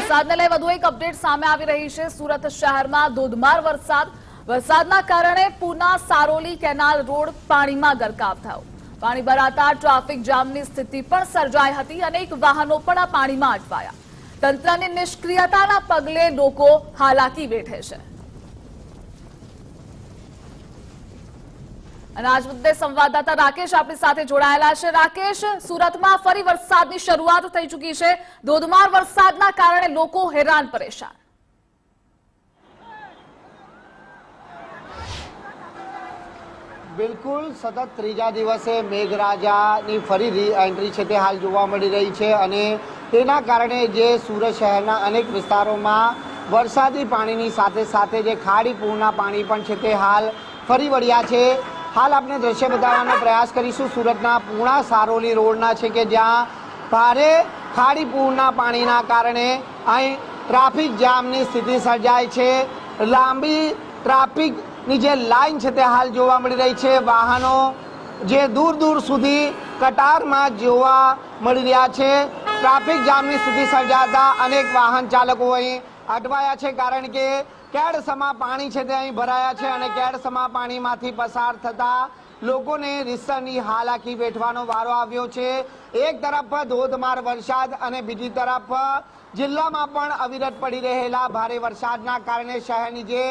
વરસાદને લઈ વધુ એક અપડેટ સામે આવી રહી છે। સુરત શહેરમાં ધોધમાર વરસાદના કારણે પૂના સારોલી કેનાલ રોડ પાણીમાં ગરકાવ થયો। પાણી ભરાતા ટ્રાફિક જામની સ્થિતિ પણ સર્જાઈ હતી। અનેક વાહનો પણ આ પાણીમાં અટવાયા। તંત્રની નિષ્ક્રિયતાના પગલે લોકો હાલાકી વેઠે છે। અને આજ મુદ્દે સંવાદદાતા રાકેશ આપણી સાથે જોડાયેલા છે। રાકેશ, સુરતમાં ફરી વરસાદની શરૂઆત થઈ ચૂકી છે। ધોધમાર વરસાદના કારણે લોકો હેરાન પરેશાન। બિલકુલ, સતત ત્રીજા દિવસે મેઘરાજાની ફરી રી એન્ટ્રી છે તે હાલ જોવા મળી રહી છે અને તેના કારણે જે સુરત શહેરના અનેક વિસ્તારોમાં વરસાદી પાણીની સાથે સાથે જે ખાડી પૂરના પાણી પણ છે તે હાલ ફરી વળ્યા છે। હાલ આપણે દ્રશ્ય બતાવવાનો પ્રયાસ કરીશું સુરતના પૂણા સારોલી રોડના છે કે જ્યાં ભારે ખાડી પૂરના પાણીના કારણે અહીં ટ્રાફિક જામની સ્થિતિ સર્જાય છે। લાંબી ટ્રાફિકની જે લાઈન છે તે હાલ જોવા મળી રહી છે। વાહનો જે દૂર દૂર સુધી કતારમાં જોવા મળી રહ્યા છે। ટ્રાફિક જામની સ્થિતિ સર્જાતા અનેક વાહન ચાલકો અહીં અટવાયા છે કારણ કે કેડસમાં પાણી છે તે અહીં ભરાયા છે અને કેડસમાં પાણીમાંથી પસાર થતા લોકોને રીતસરની હાલાકી વેઠવાનો વારો આવ્યો છે। એક તરફ ધોધમાર વરસાદ અને બીજી તરફ જિલ્લામાં પણ અવિરત પડી રહેલા ભારે વરસાદના કારણે શહેરની જે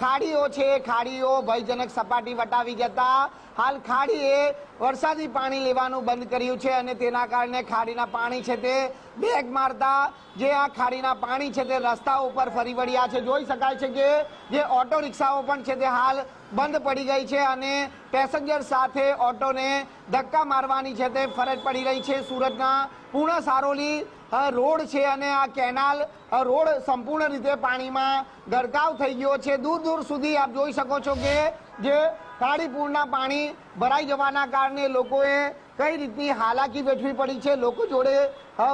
ખાડીઓ છે ખાડીઓ ભયજનક સપાટી વટાવી જતા હાલ ખાડીએ વરસાદી પાણી લેવાનું બંધ કર્યું છે અને તેના કારણે ખાડીના પાણી છે તે બેગ મારતા જે આ ખાડીના પાણી છે તે રસ્તા ઉપર ફરી વળ્યા છે। જોઈ શકાય છે કે જે ઓટો રિક્ષાઓ પણ છે તે હાલ બંધ પડી ગઈ છે અને પેસેન્જર સાથે ઓટોને ધક્કા મારવાની છે તે ફરજ પડી રહી છે। સુરતના પૂર્ણ સારોલી રોડ છે અને આ કેનાલ રોડ સંપૂર્ણ રીતે પાણીમાં ગરકાવ થઈ ગયો છે। દૂર દૂર સુધી આપ જોઈ શકો છો કે જે ખાડી પૂરના પાણી ભરાઈ જવાના કારણે લોકોએ કઈ રીતની હાલાકી વેઠવી પડી છે। લોકો જોડે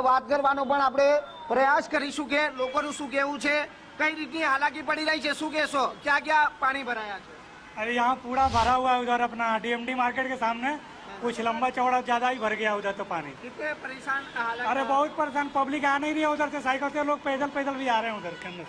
વાત કરવાનો પણ આપણે પ્રયાસ કરીશું કે લોકોનું શું કહેવું છે, કઈ રીતની હાલાકી પડી રહી છે, શું કહેશો, ક્યાં ક્યાં પાણી ભરાયા છે? अरे यहाँ पूरा भरा हुआ है उधर अपना डीएमडी मार्केट के सामने कुछ लंबा चौड़ा ज्यादा ही भर गया उधर तो पानी। कितने परेशान हालत? अरे बहुत परेशान, पब्लिक आ नहीं रही है उधर से, साइकिल से लोग पैदल पैदल भी आ रहे हैं उधर के अंदर,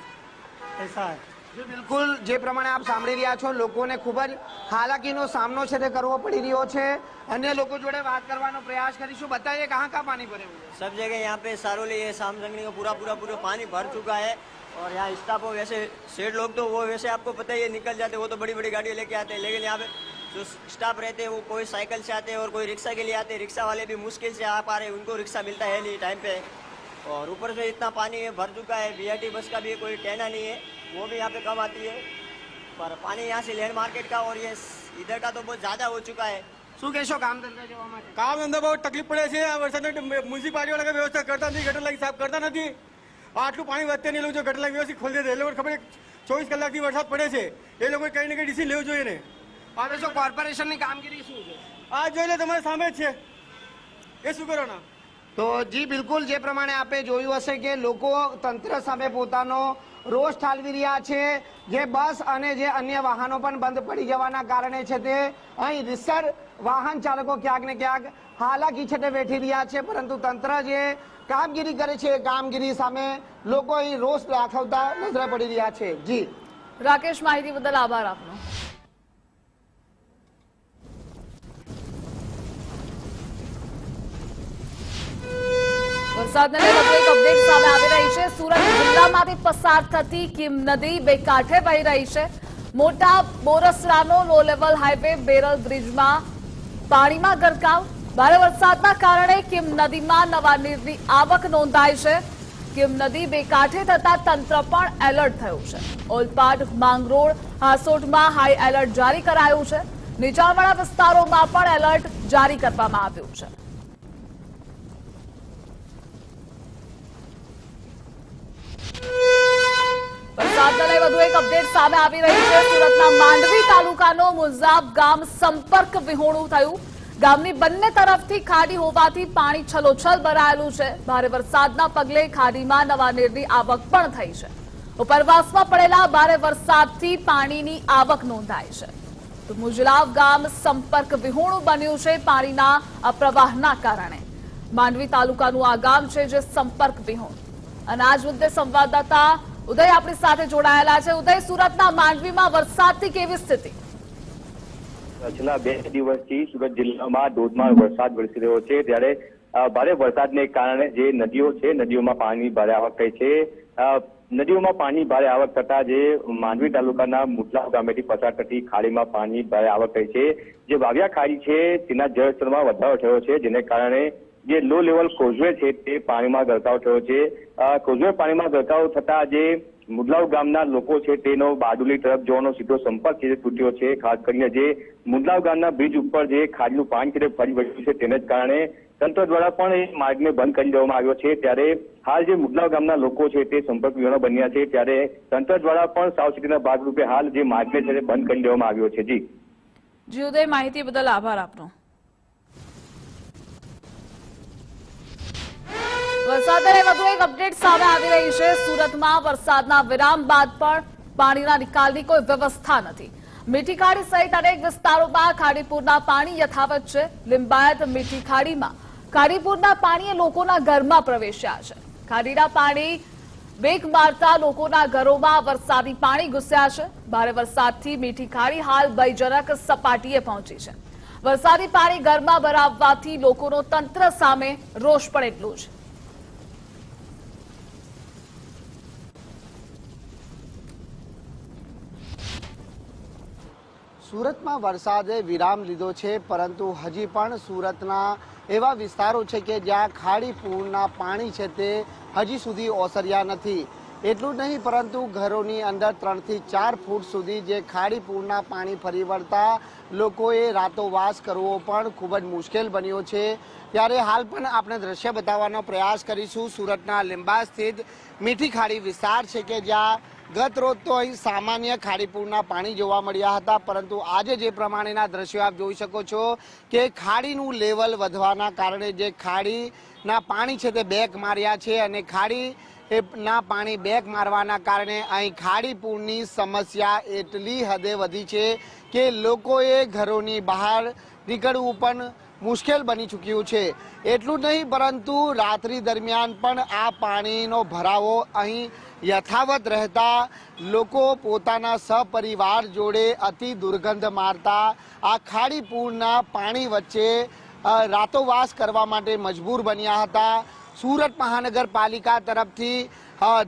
ऐसा है। जी बिल्कुल, જે પ્રમાણે આપ સાંભળી રહ્યા છો લોકોને ખૂબ જ હાલાકીનો સામનો છે તે કરવો પડી રહ્યો છે। અન્ય લોકો જોડે વાત કરવાનો પ્રયાસ કરીશું। बताइए कहाँ कहाँ पानी भरे हुए हैं? सब जगह यहाँ पे सारोली है, सामजंगनी का पूरा पानी भर चुका है और यहाँ स्टाफ हो वैसे सेठ लोग तो वो वैसे आपको पता ही है निकल जाते, वो तो बड़ी बड़ी गाड़ियाँ लेके आते हैं, लेकिन यहाँ पे जो स्टाफ रहते हैं वो कोई साइकिल से आते हैं और कोई रिक्शा के लिए आते हैं। रिक्शा वाले भी मुश्किल से आ पा रहे हैं, उनको रिक्शा मिलता है नहीं टाइम पे और ऊपर से इतना पानी भर चुका है। वीआईटी बस का भी कोई कहना नहीं है, वो भी यहाँ पे कम आती है, पर पानी यहाँ से लैंड मार्केट का और ये इधर का तो बहुत ज़्यादा हो चुका है। શું કહેશો કામ ધંધા જવા માટે? કામ ધંધા બહુ તકલીફ પડે છે। આ વરસાદને મ્યુનિસિપાલિટીવાળા વ્યવસ્થા કરતા નથી, ગટર લાઈન સાફ કરતા નથી। આટલું પાણી વધતે નહીં, લોકો જો ગટર લાઈન વ્યવસ્થિત ખોલી દે એ લોકોને ખબર 24 કલાકથી વરસાદ પડે છે, એ લોકોએ કંઈ ને કંઈ ડિસિઝન લેવું જોઈએ ને। હવે શું કોર્પોરેશનની કામગીરી શું છે? આ જોઈ લે તમારી સામે જ છે, એ શું કરો ના? તો જી બિલકુલ, જે પ્રમાણે આપે જોયું હશે કે લોકો તંત્ર સામે પોતાનો રોષ ઠાલવી રહ્યા છે। જે બસ અને જે અન્ય વાહનો પણ બંધ પડી જવાના કારણે છે તે અહીં રીતસર વાહન ચાલકો ક્યાંક ને ક્યાંક હાલાકી છે તે વેઠી રહ્યા છે, પરંતુ તંત્ર જે કામગીરી કરે છે એ કામગીરી સામે લોકો અહીં રોષ દાખવતા નજરે પડી રહ્યા છે। જી રાકેશ, માહિતી બદલ આભાર આપનો। વરસાદને લઈ વધુ એક અપડેટ સામે આવી રહી છે। સુરત જિલ્લામાંથી પસાર થતી કીમ નદી બે કાંઠે વહી રહી છે। મોટા બોરસરાનો લો લેવલ હાઈવે બેરલ બ્રિજમાં પાણીમાં ગરકાવ। ભારે વરસાદના કારણે કીમ નદીમાં નવા નીરની આવક નોંધાઈ છે। કીમ નદી બે કાંઠે થતા તંત્ર પણ એલર્ટ થયું છે। ઓલપાડ, માંગરોળ, હાસોટમાં હાઈ એલર્ટ જારી કરાયું છે। નીચાણવાળા વિસ્તારોમાં પણ એલર્ટ જારી કરવામાં આવ્યું છે। વરસાદને લઈ વધુ એક અપડેટ સામે આવી રહી છે। સુરતના માંડવી તાલુકાનો મુઝાબ ગામ સંપર્ક વિહોણું થયું। ગામની બંને તરફથી ખાડી હોવાથી પાણી છલોછલ ભરાયેલું છે। ભારે વરસાદના પગલે ખાડીમાં નવા નીરની આવક પણ થઈ છે। ઉપરવાસમાં પડેલા ભારે વરસાદથી પાણીની આવક નોંધાઈ છે। તો મુજલાવ ગામ સંપર્ક વિહોણું બન્યું છે પાણીના પ્રવાહના કારણે। માંડવી તાલુકાનું આ ગામ છે જે સંપર્ક વિહોણું। અને આજ મુદ્દે સંવાદદાતા ઉદય આપણી સાથે જોડાયેલા છે. ઉદય, સુરતના માંડવીમાં વરસાદની કેવી સ્થિતિ? છેલ્લા 2 દિવસથી સુરત જિલ્લામાં ધોધમાર વરસાદ વરસી રહ્યો છે, ત્યારે ભારે વરસાદને કારણે જે નદીઓ છે, નદીઓમાં પાણી ભારે આવક થઈ છે. નદીઓમાં પાણી ભારે આવક થતા જે માંડવી તાલુકાના મુટલાવ ગામેથી પસાર થતી ખાડીમાં પાણી ભારે આવક થઈ છે. જે વાવિયા ખાડી છે તેના જળસ્તરમાં વધારો થયો છે, જેને કારણે જે લો લેવલ કોઝવે છે તે પાણીમાં ગરકાવ થયો છે. કોઝવે પાણીમાં ગરકાવ થતા જે મુડલાવ ગામના લોકો છે તેનો બારડોલી તરફ જવાનો સીધો સંપર્ક છે તૂટ્યો છે. ખાસ કરીને જે મુડલાવ ગામના બ્રિજ ઉપર જે ખાડીનું પાણી છે ફરી વળ્યું છે, તેને જ કારણે તંત્ર દ્વારા પણ એ માર્ગને બંધ કરી દેવામાં આવ્યો છે. ત્યારે હાલ જે મુડલાવ ગામના લોકો છે તે સંપર્ક વિહોણા બન્યા છે, ત્યારે તંત્ર દ્વારા પણ સાવચેતીના ભાગરૂપે હાલ જે માર્ગને છે તે બંધ કરી દેવામાં આવ્યો છે. જી ઉદય, માહિતી બદલ આભાર આપનો. વરસાદને વધુ એક અપડેટ સામે આવી રહી છે. સુરતમાં વરસાદના વિરામ બાદ પણ પાણીના નિકાલની કોઈ વ્યવસ્થા નથી. મીઠી ખાડી સહિત અનેક વિસ્તારોમાં ખાડીપુરના પાણી યથાવત છે. લિંબાયત મીઠી ખાડીમાં ખાડીપુરના પાણીએ લોકોના ઘરમાં પ્રવેશ્યા છે. ખાડીના પાણી વેગ મારતા લોકોના ઘરોમાં વરસાદી પાણી ઘૂસ્યા છે. ભારે વરસાદથી મીઠી ખાડી હાલ ભયજનક સપાટીએ પહોંચી છે. વરસાદી પાણી ઘરમાં ભરાવવાથી લોકોનો તંત્ર સામે રોષ પણ એટલો છે. સુરતમાં વરસાદે વિરામ લીધો છે, પરંતુ હજી પણ સુરતના એવા વિસ્તારો છે કે જ્યાં ખાડી પૂરના પાણી છે તે હજી સુધી ઓસર્યા નથી. એટલું જ નહીં, પરંતુ ઘરોની અંદર 3 થી 4 ફૂટ સુધી જે ખાડી પૂરના પાણી ફરી વળતા લોકોએ રાતોવાસ કરવો પણ ખૂબ જ મુશ્કેલ બન્યો છે. ત્યારે હાલ પણ આપણે દ્રશ્ય બતાવવાનો પ્રયાસ કરીશું. સુરતના લીંબા સ્થિત મીઠી ખાડી વિસ્તાર છે કે જ્યાં ગત રોજ તો અહીં સામાન્ય ખાડીપૂરના પાણી જોવા મળ્યા હતા, પરંતુ આજે જે પ્રમાણેના દ્રશ્યો આપ જોઈ શકો છો કે ખાડીનું લેવલ વધવાના કારણે જે ખાડીના પાણી છે તે બેક માર્યા છે, અને ખાડીના પાણી બેક મારવાના કારણે અહીં ખાડીપૂરની સમસ્યા એટલી હદે વધી છે કે લોકોએ ઘરોની બહાર નીકળવું પણ મુશ્કેલ બની ચૂક્યું છે. એટલું જ નહીં, પરંતુ રાત્રિ દરમિયાન પણ આ પાણીનો ભરાવો અહીં યથાવત રહેતા લોકો પોતાના સપરિવાર જોડે અતિ દુર્ગંધ મારતા આ ખાડીપૂરના પાણી વચ્ચે રાતોવાસ કરવા માટે મજબૂર બન્યા હતા. સુરત મહાનગરપાલિકા તરફથી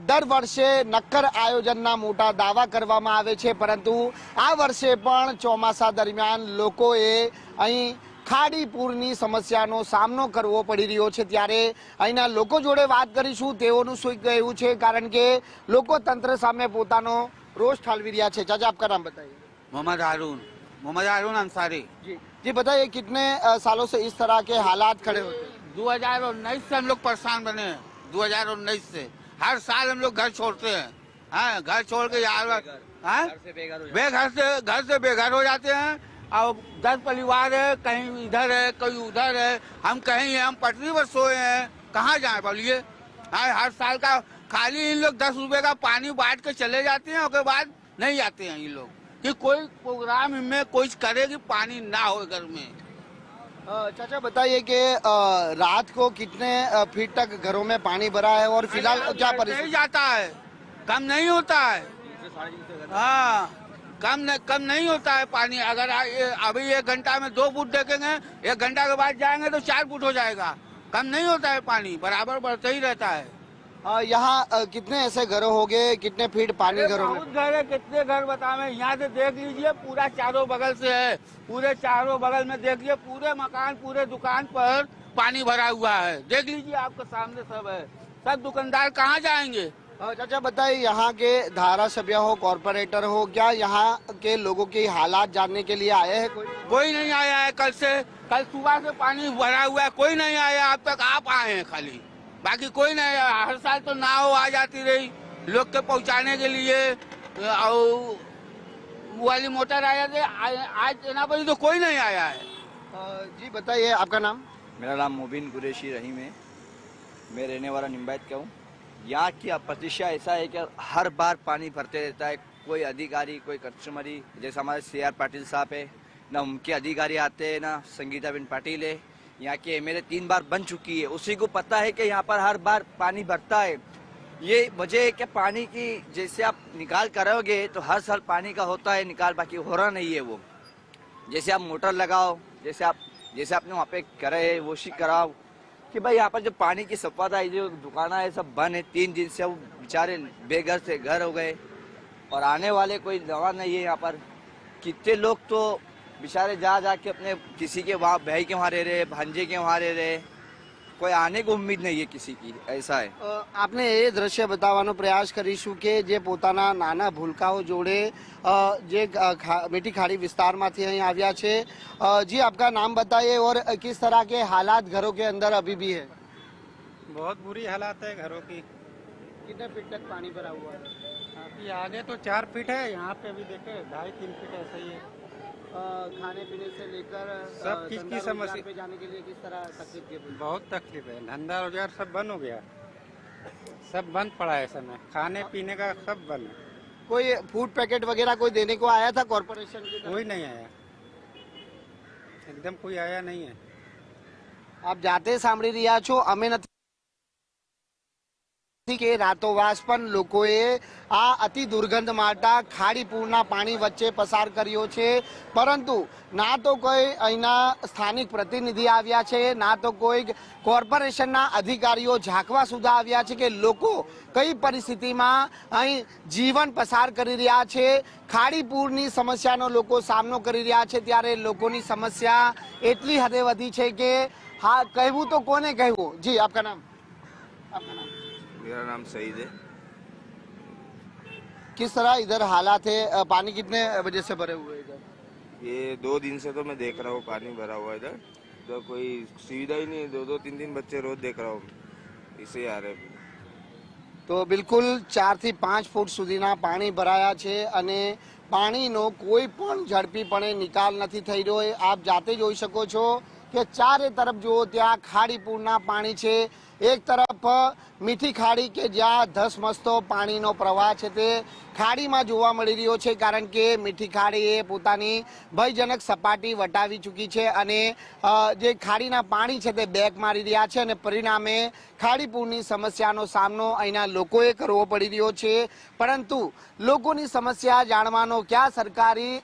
દર વર્ષે નક્કર આયોજનના મોટા દાવા કરવામાં આવે છે, પરંતુ આ વર્ષે પણ ચોમાસા દરમિયાન લોકોએ અહીં ખાડીપૂરની સમસ્યાનો સામનો કરવો પડી રહ્યો છે. ત્યારે અહીંના લોકો જોડે વાત કરીશું, તેઓનું શું કહેવું છે, કારણ કે લોકો તંત્ર સામે પોતાનો રોષ ઠાલવી રહ્યા છે. ચાचा आपका नाम बताइए. मोहम्मद हारून अंसारी. जी बताइए, कितने सालों से इस तरह के हालात खड़े होते हैं? 2019 से हम लोग परेशान बने हैं. 2019 से हर साल हम लोग घर छोड़ते हैं. हाँ, घर छोड़ के यार घर से बेघर हो जाते हैं. और 10 परिवार है, कहीं इधर है, कहीं उधर है. हम कहीं हैं, हम पटरी पर सोए हैं. कहाँ जाए बोलिए? हर साल का खाली इन लोग 10 रुपए का पानी बांट के चले जाते हैं, उसके बाद नहीं आते हैं ये लोग कि कोई प्रोग्राम इनमें कोई करे कि पानी ना हो घर में. चाचा बताइए कि रात को कितने फीट तक घरों में पानी भरा है और फिलहाल क्या परिस्थिति? जाता है, कम नहीं होता है. हाँ, कम नहीं होता है पानी. अगर अभी 1 घंटा में 2 फुट देखेंगे, 1 घंटा के बाद जाएंगे तो 4 फुट हो जाएगा. कम नहीं होता है पानी, बराबर बढ़ता ही रहता है. यहाँ कितने ऐसे घर हो गए, कितने फीट पानी घरों में? बहुत घर है, कितने घर बतावे. यहाँ से देख लीजिए, पूरा चारों बगल से है. पूरे चारों बगल में देखिए, पूरे मकान पूरे दुकान पर पानी भरा हुआ है. देख लीजिए, आपके सामने सब है. सब दुकानदार कहाँ जाएंगे? चाचा बताइए, यहाँ के धारासभ्य हो, कॉर्पोरेटर हो, क्या यहाँ के लोगों के हालात जानने के लिए आए हैं? कोई नहीं आया है. कल सुबह से पानी भरा हुआ है, कोई नहीं आया. अब तक आप आए हैं खाली, बाकी कोई नहीं आया. हर साल तो नाव आ जाती रही लोग के पहुँचाने के लिए, और वाली मोटर आया थे. आज यहाँ पर तो कोई नहीं आया है. जी बताइए, आपका नाम? मेरा नाम मुबीन कुरैशी रहीम है. मैं रहने वाला निम्बायत का हूँ. यहाँ की प्रतिष्ठा ऐसा है कि हर बार पानी भरते रहता है. कोई अधिकारी, कोई कस्टमरी, जैसे हमारे CR पाटिल साहब है ना, उनके अधिकारी आते हैं ना संगीताबेन पाटिल है. यहाँ की MLA 3 बार बन चुकी है. उसी को पता है कि यहाँ पर हर बार पानी भरता है. ये वजह है कि पानी की जैसे आप निकाल करोगे तो हर साल पानी का होता है निकाल, बाकी हो रहा नहीं है वो। जैसे आप मोटर लगाओ, जैसे आपने वहाँ पे करे वोशी कराओ कि भाई यहाँ पर जो पानी की सफाई जो दुकान है सब बंद है। 3 दिन से वो बेचारे बेघर से घर हो गए और आने वाले कोई दवा नहीं है यहाँ पर। कितने लोग तो बेचारे जा के अपने किसी के वहाँ भाई के वहाँ रह रहे, भांजे के वहाँ रह रहे, कोई आने को उम्मीद नहीं है किसी की, ऐसा है। આપને એ દ્રશ્ય બતાવવાનો પ્રયાસ કરીશું કે જે પોતાના નાના ભૂલકાઓ જોડે જે મીઠી ખાડી વિસ્તારમાંથી અહીં આવ્યા છે। जी आपका नाम बताइए और किस तरह के हालात घरों के अंदर अभी भी है? बहुत बुरी हालात है घरों की। कितने फीट तक पानी भरा हुआ है? अभी आगे तो 4 फीट है, यहाँ पे भी देखे 2.5-3 फीट ऐसा ही है। खाने पीने से लेकर सब चीज की धंधा समस्या- रोजगार पे जाने के लिए किस तरह तकलीफ के? बहुत तकलीफ है, धंधा रोजगार सब बंद हो गया, सब बंद पड़ा है समय, खाने पीने का सब बंद है। कोई फूड पैकेट वगैरह कोई देने को आया था कॉर्पोरेशन की तरफ? कोई नहीं आया, एकदम कोई आया नहीं है। આપ જાતે સાંભળી રહ્યા છો, અમે નથી કે રાતોવાસ પણ લોકોએ આ અતિ દુર્ગંધ મારતા ખાડીપુરના પાણી વચ્ચે પસાર કર્યો છે, પરંતુ ના તો કોઈ અહીંના સ્થાનિક પ્રતિનિધિ આવ્યા છે, ના તો કોઈ કોર્પોરેશનના અધિકારીઓ ઝાંકવા સુધા આવ્યા છે કે લોકો કઈ પરિસ્થિતિમાં અહીં જીવન પસાર કરી રહ્યા છે। ખાડીપુરની સમસ્યાનો લોકો સામનો કરી રહ્યા છે, ત્યારે લોકોની સમસ્યા એટલી હદે વધી છે કે હા કહેવું તો કોને કહેવું। જી આપકા નામ? આપકા નામ? मेरा नाम सईद है। किस तरह इधर हालात है? पानी कितने वजह से भरे हुए हैं इधर? ये 2 दिन से तो मैं देख रहा हूँ पानी भरा हुआ है इधर, तो कोई सुविधा ही नहीं है। 2-2, 3-3 बच्चे रोज देख रहा हूँ इसे आ रहे। તો બિલકુલ 4 થી 5 ફૂટ સુધીના પાણી ભરાયા છે અને પાણીનો કોઈ પણ ઝડપીપણે નિકાલ નથી થઈ રહ્યો। આપ જાતે જોઈ શકો છો કે ચારે તરફ જુઓ ત્યાં ખાડીપુરના પાણી છે। એક તરફ મીઠી ખાડી કે જ્યાં ધસમસતો પાણીનો પ્રવાહ છે તે ખાડીમાં જોવા મળી રહ્યો છે, કારણ કે મીઠી ખાડી એ પોતાની ભયજનક સપાટી વટાવી ચૂકી છે અને જે ખાડીના પાણી છે તે બેક મારી રહ્યા છે અને પરિણામે ખાડીપુરની સમસ્યાનો સામનો અહીંના લોકોએ કરવો પડી રહ્યો છે। પરંતુ લોકોની સમસ્યા જાણવાનો ક્યાં સરકારી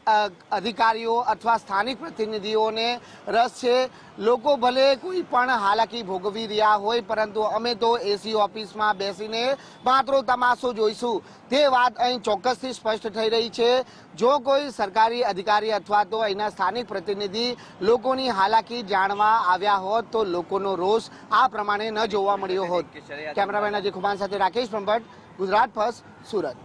અધિકારીઓ અથવા સ્થાનિક પ્રતિનિધિઓને રસ છે? લોકો ભલે કોઈ પણ હાલાકી ભોગવી રહ્યા હોય, પરંતુ અમે તો એસી ઓફિસમાં બેસીને માત્ર તમાશો જોઈશું તે વાત અહીં ચોક્કસથી સ્પષ્ટ થઈ રહી છે। જો કોઈ સરકારી અધિકારી અથવા તો અહીંના સ્થાનિક પ્રતિનિધિ લોકોની હાલાકી જાણવા આવ્યા હોત તો લોકોનો રોષ આ પ્રમાણે ન જોવા મળ્યો હોત। કેમેરામેન અજય ખુમાન સાથે રાકેશ બ્રહ્મભટ્ટ, ગુજરાત ફર્સ્ટ, સુરત।